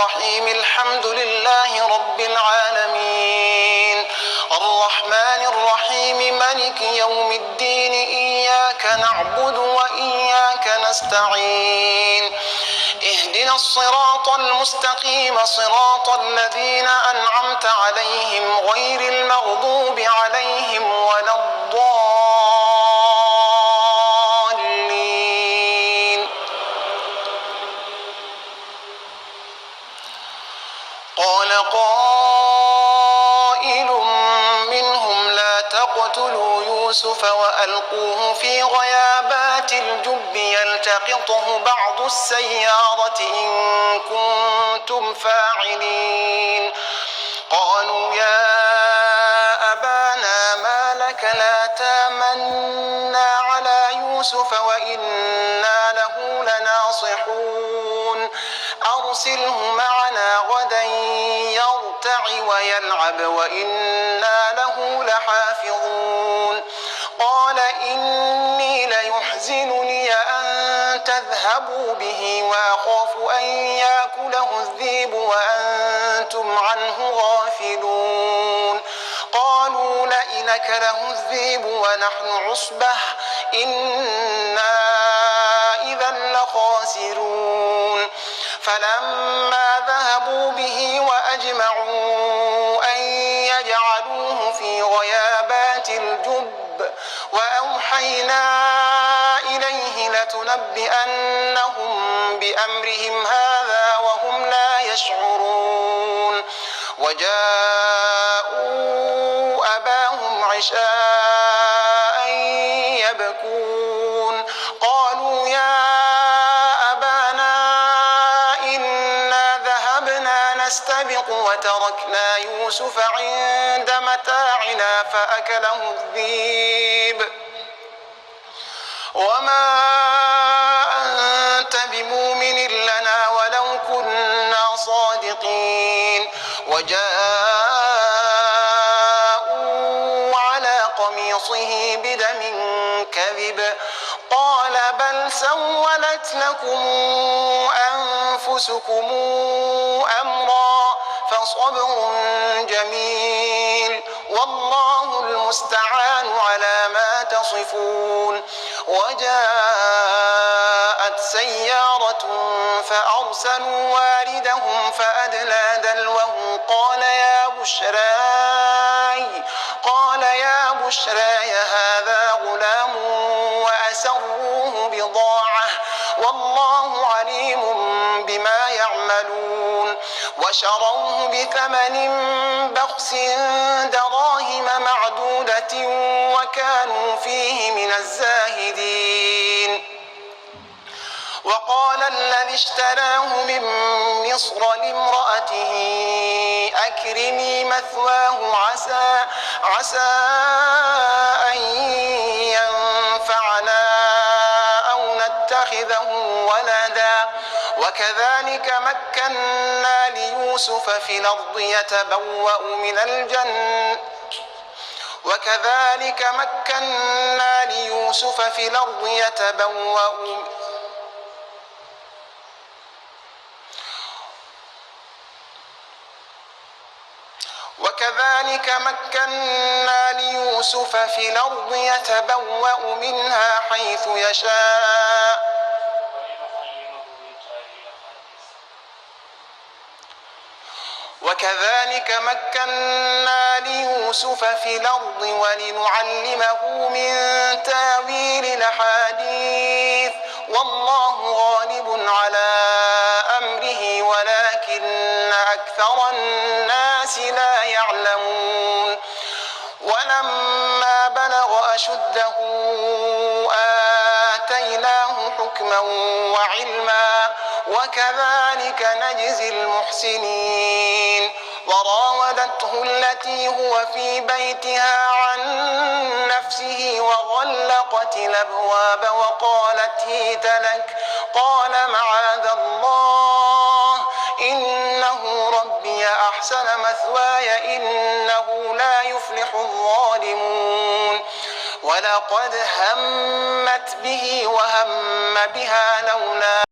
الرحيم الحمد لله رب العالمين الرحمن الرحيم مالك يوم الدين إياك نعبد وإياك نستعين اهدنا الصراط المستقيم صراط الذين أنعمت عليهم غير المغضوب عليهم ولا الضالين. قال قائل منهم لا تقتلوا يوسف وألقوه في غيابات الجب يلتقطه بعض السيارة إن كنتم فاعلين. قالوا يا أبانا ما لك لا تامنا على يوسف وإنا له لناصحون أرسله معنا غدا يرتع ويلعب وإنا له لحافظون. قال إني ليحزنني أن تذهبوا به وأخاف أن يأكله الذئب وأنتم عنه غافلون. قالوا لئن أكله الذئب ونحن عصبة إنا إذا لخاسرون. فلما ذهبوا به وأجمعوا أن يجعلوه في غيابات الجب وأوحينا إليه لتنبئنهم بأمرهم هذا وهم لا يشعرون. وجاءوا أباهم عشاء يبكون. قالوا يا أبانا إنا ذهبنا نستبق وتركنا يوسف عند متاعنا فأكله الذئب وما أنت بمؤمن لنا ولو كنا صادقين. وجاءوا على قميصه بدم كذب قال بل سولت لكم أنفسكم أمرا فصبر جميل والله المستعان على ما تصفون. وجاءت سيارة فأرسلوا واردهم فأدلى دلوه قال يا بشراي هذا غلام وأسروه بضاعة والله عليم بما يعملون. وشروه بثمن بخس دراهم معدودة وكانوا فيه من الزاهدين. وقال الذي اشتراه من مصر لامرأته أكرمي مثواه عسى أن ينفعنا أو نتخذه ولدا. وكذلك مكنا ليوسف في الأرض يتبوأ منها حيث يشاء وكذلك مكنا ليوسف في الأرض ولنعلمه من تاويل الأحاديث والله غالب على أمره ولكن أكثر الناس لا يعلمون. ولما بلغ أشده آتيناه حكما وعلما وكذلك نجزي المحسنين. وراودته التي هو في بيتها عن نفسه وغلقت الأبواب وقالت هيت لك قال معاذ الله إنه ربي أحسن مثواي إنه لا يفلح الظالمون. ولقد همت به وهم بها لولا